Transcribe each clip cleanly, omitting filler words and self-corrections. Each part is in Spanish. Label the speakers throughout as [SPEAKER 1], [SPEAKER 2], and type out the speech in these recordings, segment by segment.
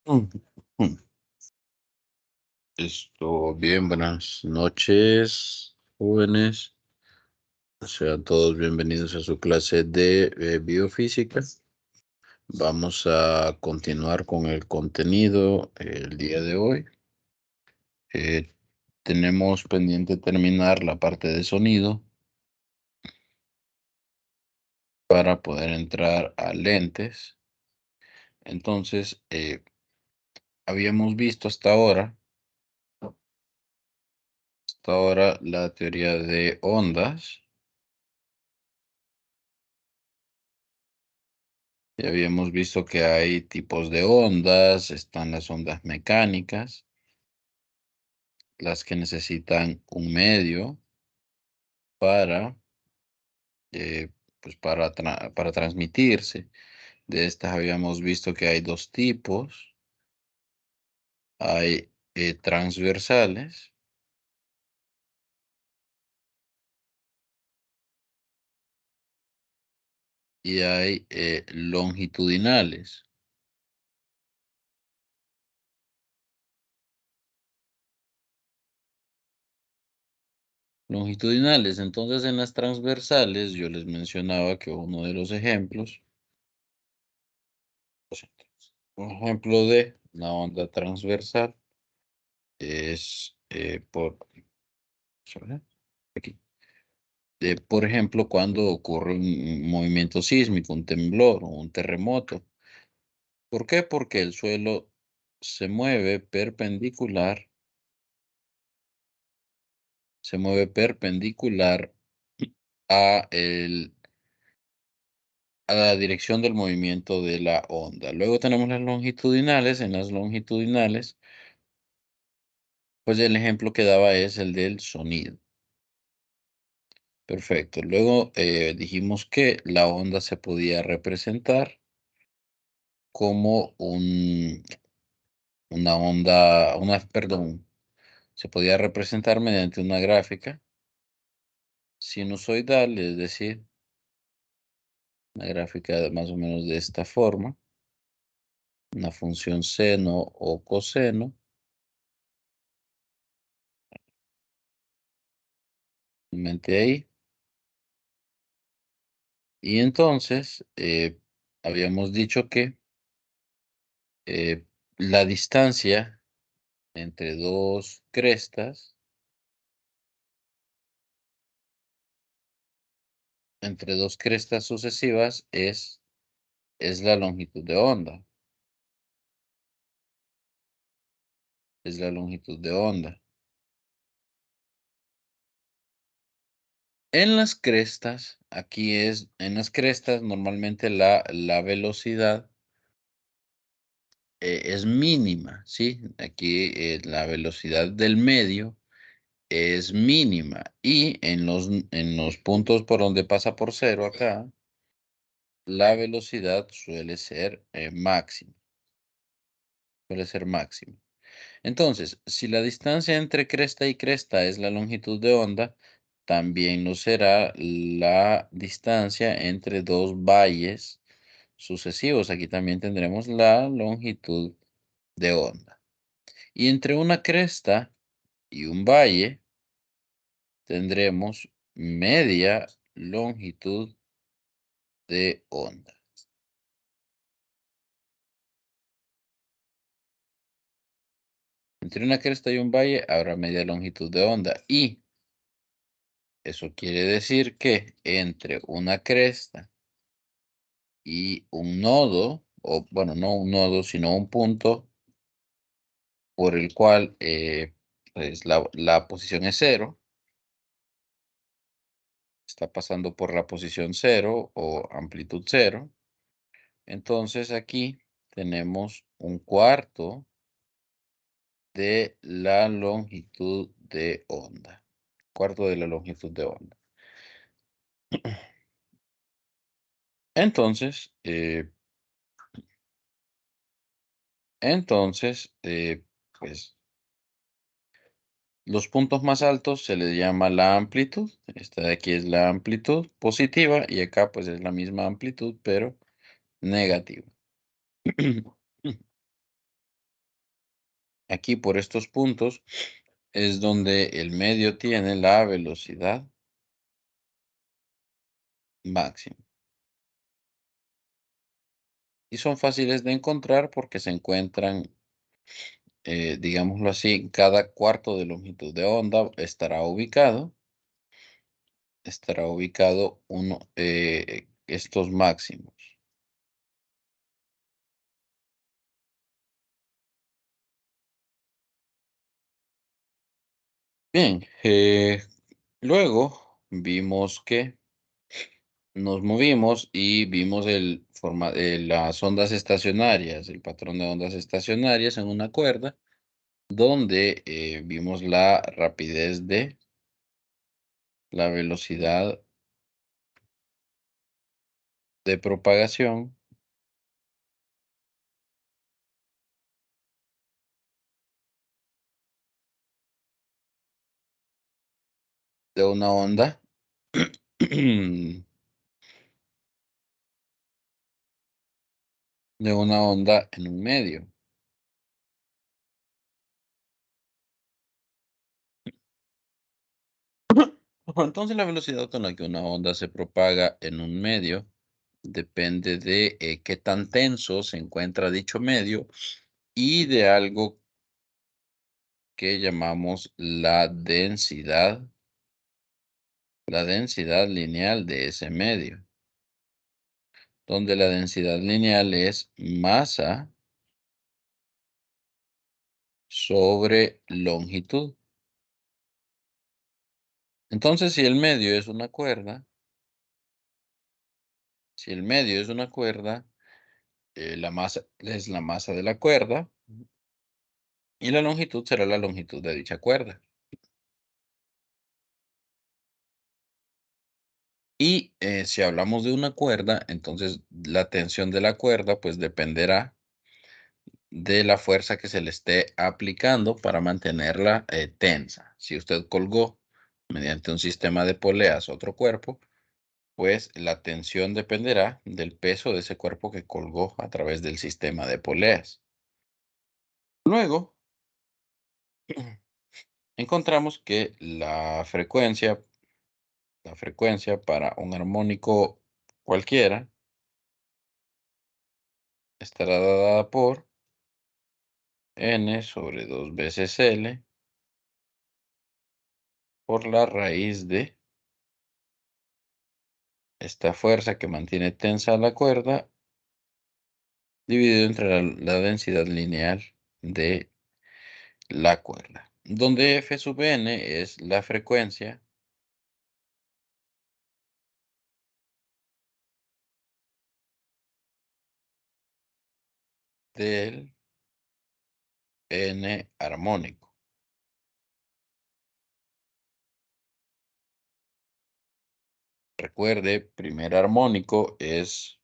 [SPEAKER 1] Mm, mm. Bien, buenas noches, jóvenes. Sean todos bienvenidos a su clase de biofísica. Vamos a continuar con el contenido el día de hoy. Eh, Tenemos pendiente terminar la parte de sonido para poder entrar a lentes. Entonces, habíamos visto hasta ahora la teoría de ondas. Ya habíamos visto que hay tipos de ondas, están las ondas mecánicas, las que necesitan un medio para, eh, para transmitirse. De estas habíamos visto que hay dos tipos. Hay transversales y hay longitudinales. Longitudinales, entonces en las transversales yo les mencionaba que uno de los ejemplos, un ejemplo de una onda transversal es aquí, por ejemplo, cuando ocurre un movimiento sísmico, un temblor o un terremoto. ¿Por qué? Porque el suelo se mueve perpendicular a, a la dirección del movimiento de la onda. Luego tenemos las longitudinales. En las longitudinales, pues el ejemplo que daba es el del sonido. Perfecto. Luego dijimos que la onda se podía representar como perdón, se podía representar mediante una gráfica sinusoidal, es decir, una gráfica más o menos de esta forma, una función seno o coseno, mente ahí. Y entonces, habíamos dicho que eh, la distancia entre dos crestas sucesivas es la longitud de onda, es la longitud de onda. En las crestas normalmente la velocidad es mínima, ¿sí? Aquí la velocidad del medio es mínima y en los puntos por donde pasa por cero acá, la velocidad suele ser máxima, suele ser máxima. Entonces, si la distancia entre cresta y cresta es la longitud de onda, también lo será la distancia entre dos valles sucesivos. Aquí también tendremos la longitud de onda. Y entre una cresta y un valle tendremos media longitud de onda. Entre una cresta y un valle habrá media longitud de onda. Y eso quiere decir que entre una cresta y un nodo, o bueno, no un nodo, sino un punto por el cual pues la posición es cero, está pasando por la posición cero o amplitud cero. Entonces aquí tenemos un cuarto de la longitud de onda. Cuarto de la longitud de onda. Entonces, pues los puntos más altos se les llama la amplitud. Esta de aquí es la amplitud positiva y acá pues es la misma amplitud, pero negativa. Aquí por estos puntos es donde el medio tiene la velocidad máxima. Y son fáciles de encontrar porque se encuentran, digámoslo así, cada cuarto de longitud de onda estará ubicado estos máximos. Bien, luego vimos que nos movimos y vimos las ondas estacionarias, el patrón de ondas estacionarias en una cuerda, donde vimos la rapidez de la velocidad de propagación de una onda, de una onda en un medio. Entonces la velocidad con la que una onda se propaga en un medio depende de qué tan tenso se encuentra dicho medio y de algo que llamamos la densidad lineal de ese medio, donde la densidad lineal es masa sobre longitud. Entonces, si el medio es una cuerda, la masa es la masa de la cuerda y la longitud será la longitud de dicha cuerda. Y si hablamos de una cuerda, entonces la tensión de la cuerda pues dependerá de la fuerza que se le esté aplicando para mantenerla tensa. Si usted colgó mediante un sistema de poleas otro cuerpo, pues la tensión dependerá del peso de ese cuerpo que colgó a través del sistema de poleas. Luego, encontramos que la frecuencia para un armónico cualquiera estará dada por n sobre 2 veces L por la raíz de esta fuerza que mantiene tensa la cuerda dividido entre la densidad lineal de la cuerda, donde F sub n es la frecuencia del n armónico. Recuerde, primer armónico es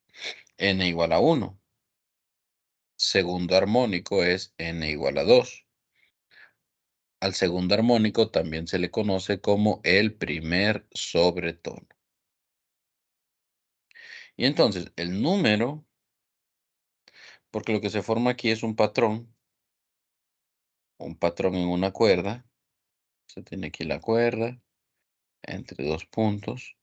[SPEAKER 1] n igual a 1. Segundo armónico es n igual a 2. Al segundo armónico también se le conoce como el primer sobretono. Y entonces el número, porque lo que se forma aquí es un patrón en una cuerda. Se tiene aquí la cuerda entre dos puntos.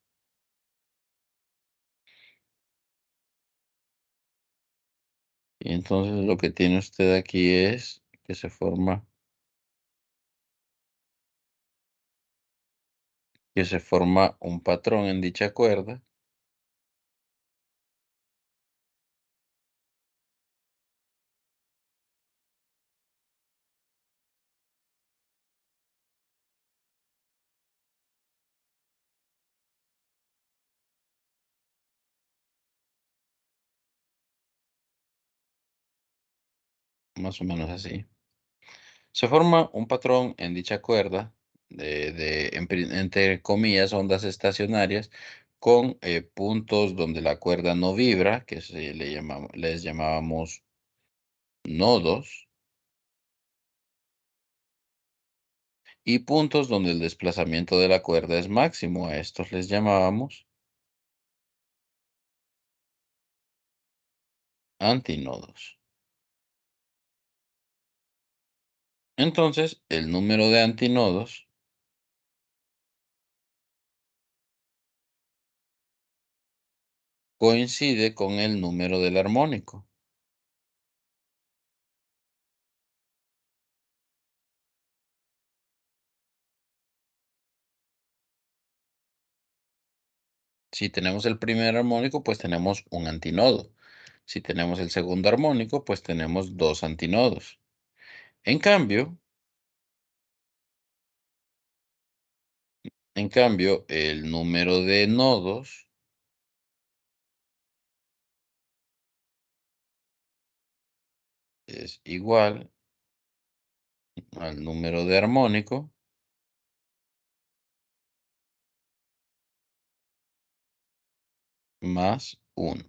[SPEAKER 1] Y entonces lo que tiene usted aquí es que se forma un patrón en dicha cuerda. Más o menos así. Se forma un patrón en dicha cuerda entre comillas, ondas estacionarias con puntos donde la cuerda no vibra, que les llamábamos nodos, y puntos donde el desplazamiento de la cuerda es máximo. A estos les llamábamos antinodos. Entonces, el número de antinodos coincide con el número del armónico. Si tenemos el primer armónico, pues tenemos un antinodo. Si tenemos el segundo armónico, pues tenemos dos antinodos. En cambio, el número de nodos es igual al número de armónico más 1.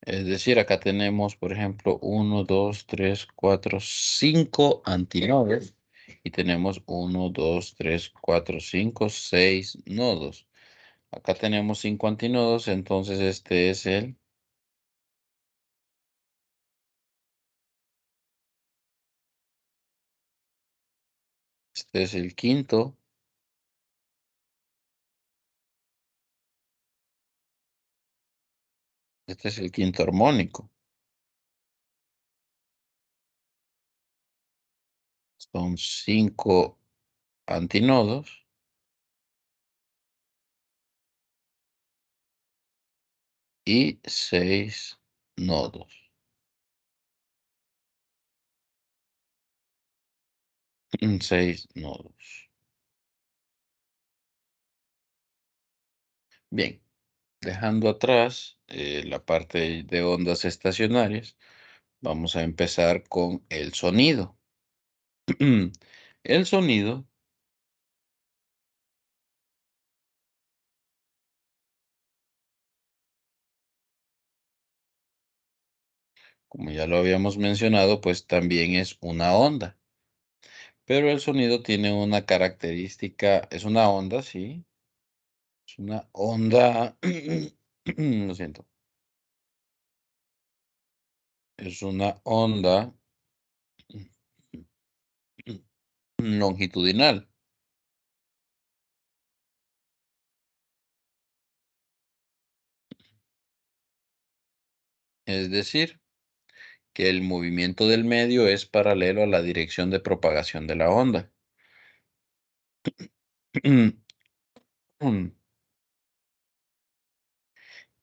[SPEAKER 1] Es decir, acá tenemos, por ejemplo, 1, 2, 3, 4, 5 antinodos y tenemos 1, 2, 3, 4, 5, 6 nodos. Acá tenemos 5 antinodos, entonces este es el quinto, este es el quinto armónico. Son 5 antinodos y 6 nodos. 6 nodos. Bien, dejando atrás la parte de ondas estacionarias, vamos a empezar con el sonido. El sonido, como ya lo habíamos mencionado, pues también es una onda. Pero el sonido tiene una característica, es una onda, sí, es una onda, lo siento, es una onda longitudinal. Es decir, que el movimiento del medio es paralelo a la dirección de propagación de la onda.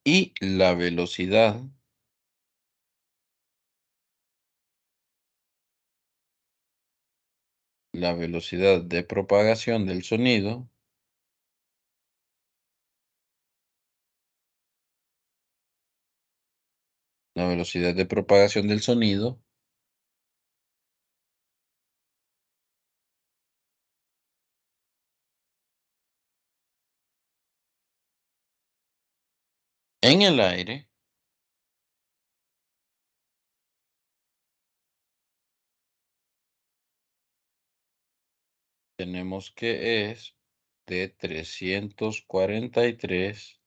[SPEAKER 1] Y la velocidad de propagación del sonido, la velocidad de propagación del sonido en el aire tenemos que es de 343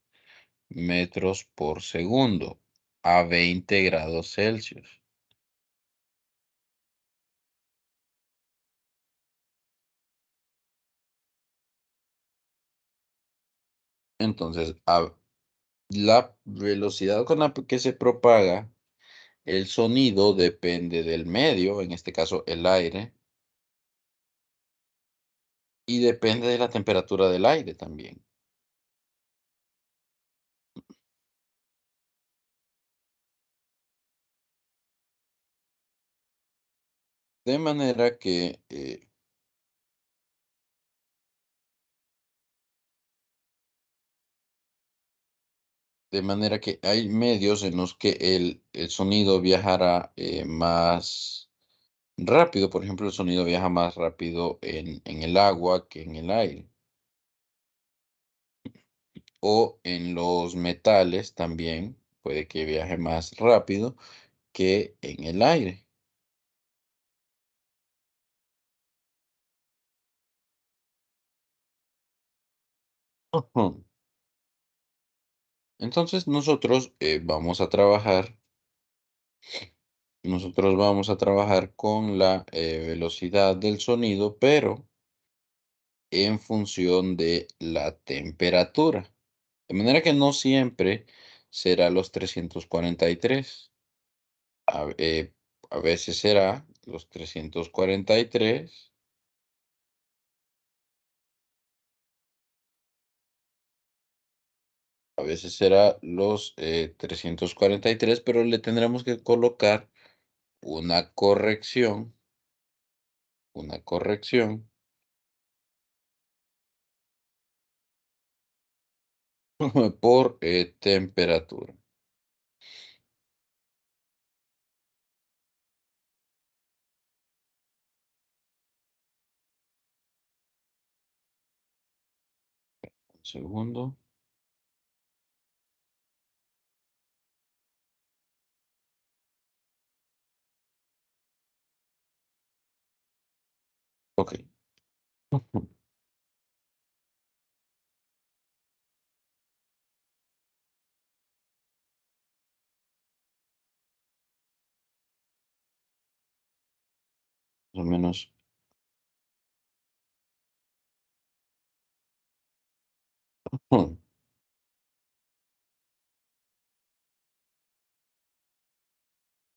[SPEAKER 1] metros por segundo a 20 grados Celsius. Entonces, la velocidad con la que se propaga el sonido depende del medio, en este caso el aire, y depende de la temperatura del aire también. De manera que, hay medios en los que el sonido viajará más rápido. Por ejemplo, el sonido viaja más rápido en el agua que en el aire. O en los metales también puede que viaje más rápido que en el aire. Ujú. Entonces nosotros vamos a trabajar con la velocidad del sonido, pero en función de la temperatura. De manera que no siempre será los 343. A, eh, a veces será los 343, a veces será los 343, pero le tendremos que colocar una corrección, una corrección por temperatura. Un segundo. Ok. Más o menos.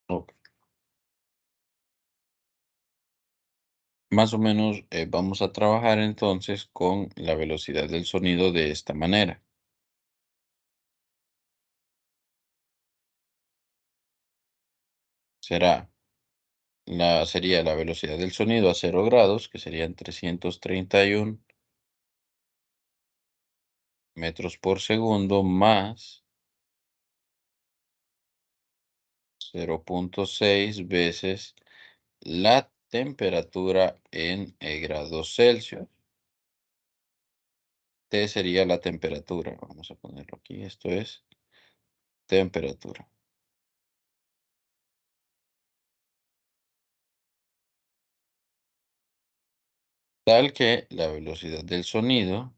[SPEAKER 1] Ok. Más o menos vamos a trabajar entonces con la velocidad del sonido de esta manera. Sería la velocidad del sonido a 0 grados, que serían 331 metros por segundo más 0,6 veces la temperatura en grados Celsius. T sería la temperatura. Vamos a ponerlo aquí. Esto es temperatura. Tal que la velocidad del sonido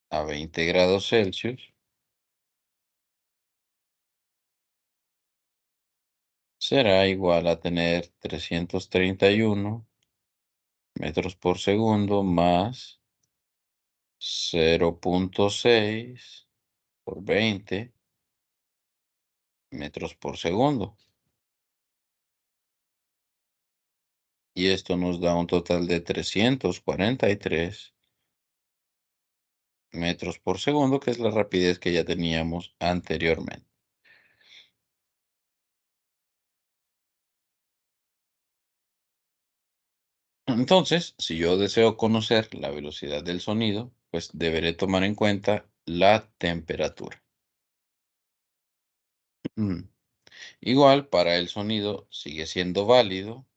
[SPEAKER 1] a 20 grados Celsius será igual a tener 331 metros por segundo más 0,6 por 20 metros por segundo. Y esto nos da un total de 343 metros por segundo, que es la rapidez que ya teníamos anteriormente. Entonces, si yo deseo conocer la velocidad del sonido, pues deberé tomar en cuenta la temperatura. Mm. Igual para el sonido sigue siendo válido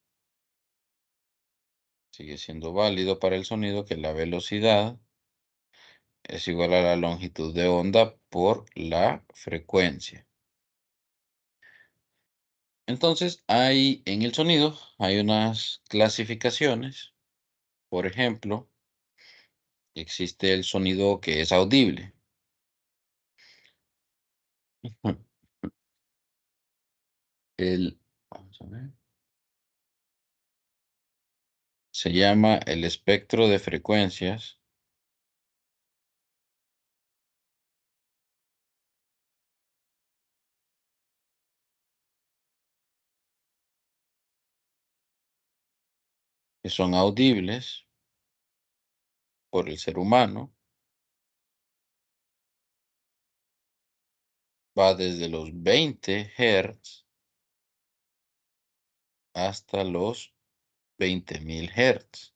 [SPEAKER 1] para el sonido que la velocidad es igual a la longitud de onda por la frecuencia. Entonces, en el sonido hay unas clasificaciones. Por ejemplo, existe el sonido que es audible. Vamos a ver, se llama el espectro de frecuencias que son audibles por el ser humano. Va desde los 20 Hz hasta los 20.000 Hz.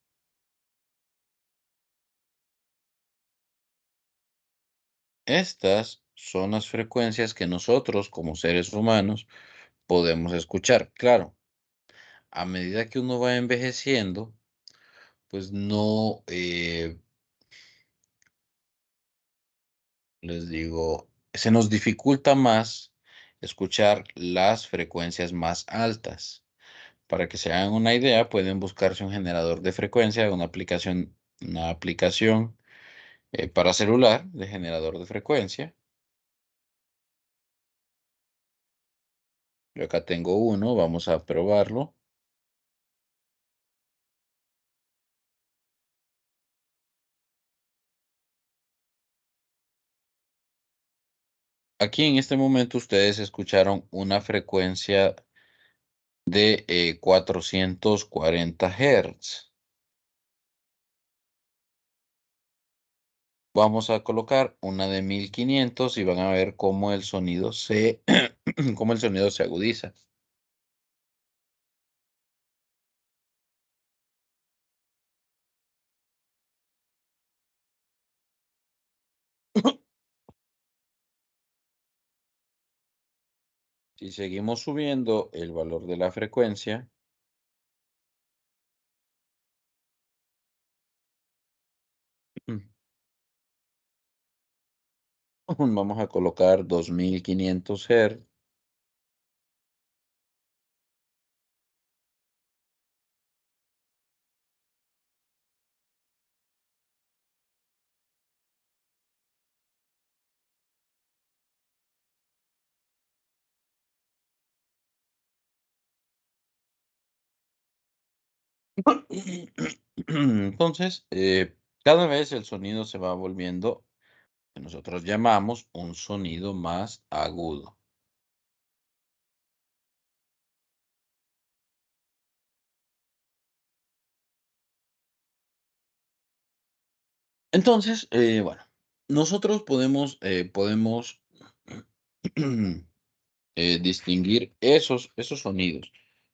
[SPEAKER 1] Estas son las frecuencias que nosotros como seres humanos podemos escuchar. Claro, a medida que uno va envejeciendo, pues no, les digo, se nos dificulta más escuchar las frecuencias más altas. Para que se hagan una idea, pueden buscarse un generador de frecuencia, una aplicación una aplicación para celular de generador de frecuencia. Yo acá tengo uno, vamos a probarlo. Aquí en este momento ustedes escucharon una frecuencia de 440 Hz. Vamos a colocar una de 1500 y van a ver cómo el sonido cómo el sonido se agudiza. Si seguimos subiendo el valor de la frecuencia, vamos a colocar 2500 Hz. Entonces, cada vez el sonido se va volviendo, que nosotros llamamos un sonido más agudo. Entonces, bueno, nosotros podemos distinguir esos sonidos,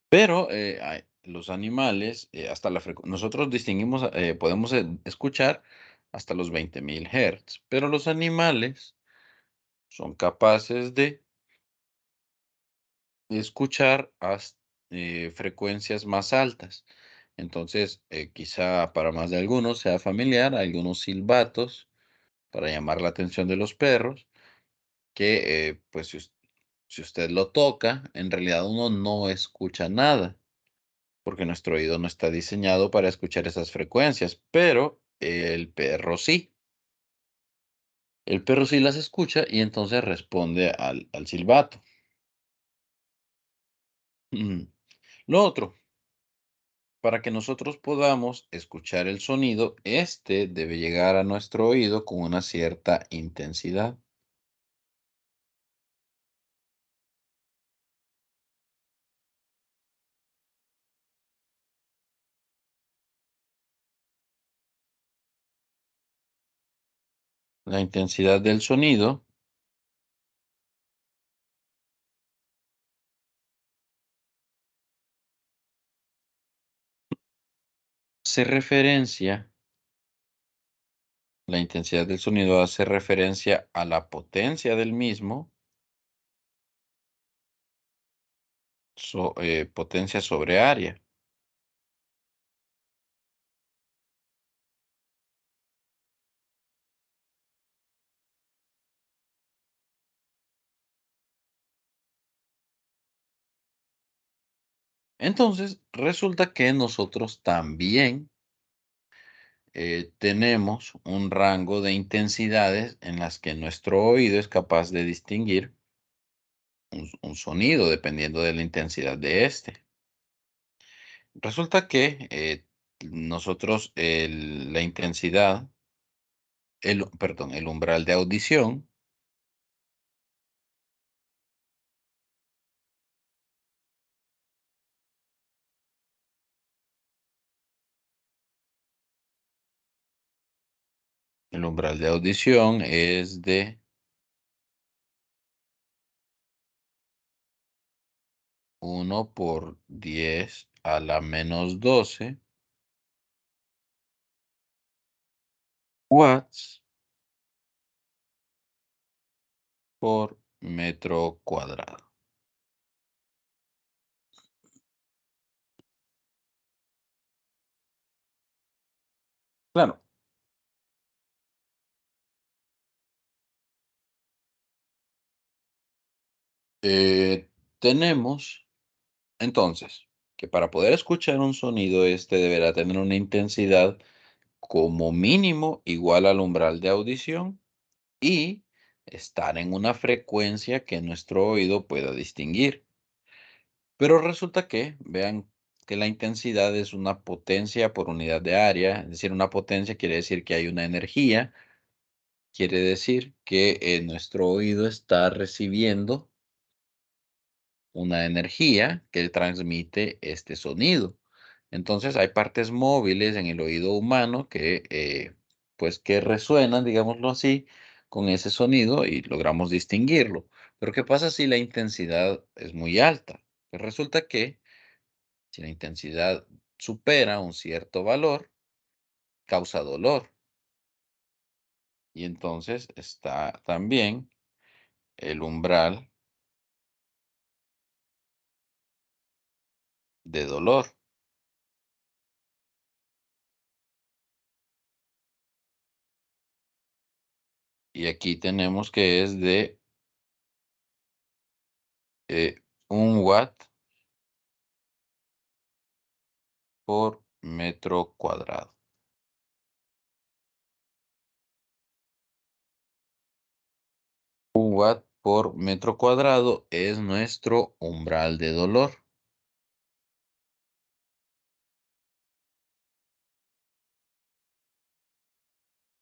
[SPEAKER 1] pero los animales, nosotros distinguimos, podemos escuchar hasta los 20.000 Hz, pero los animales son capaces de escuchar hasta frecuencias más altas. Entonces, quizá para más de algunos sea familiar, algunos silbatos para llamar la atención de los perros, que pues si usted lo toca, en realidad uno no escucha nada, porque nuestro oído no está diseñado para escuchar esas frecuencias, pero el perro sí. El perro sí las escucha y entonces responde al silbato. Mm. Lo otro, para que nosotros podamos escuchar el sonido, este debe llegar a nuestro oído con una cierta intensidad. La intensidad del sonido se referencia, la intensidad del sonido hace referencia a la potencia del mismo, potencia sobre área. Entonces, resulta que nosotros también tenemos un rango de intensidades en las que nuestro oído es capaz de distinguir un sonido dependiendo de la intensidad de este. Resulta que nosotros la intensidad, perdón, el umbral de audición, el umbral de audición es de 1 por 10 a la menos 12 watts por metro cuadrado. Claro, tenemos entonces que para poder escuchar un sonido, este deberá tener una intensidad como mínimo igual al umbral de audición y estar en una frecuencia que nuestro oído pueda distinguir. Pero resulta que, vean que la intensidad es una potencia por unidad de área, es decir, una potencia quiere decir que hay una energía, quiere decir que nuestro oído está recibiendo una energía que transmite este sonido. Entonces, hay partes móviles en el oído humano que, pues, que resuenan, digámoslo así, con ese sonido y logramos distinguirlo. Pero, ¿qué pasa si la intensidad es muy alta? Pues resulta que si la intensidad supera un cierto valor, causa dolor. Y entonces está también el umbral de dolor. Y aquí tenemos que es de 1 watt por metro cuadrado. 1 watt por metro cuadrado es nuestro umbral de dolor.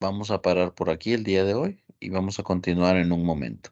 [SPEAKER 1] Vamos a parar por aquí el día de hoy y vamos a continuar en un momento.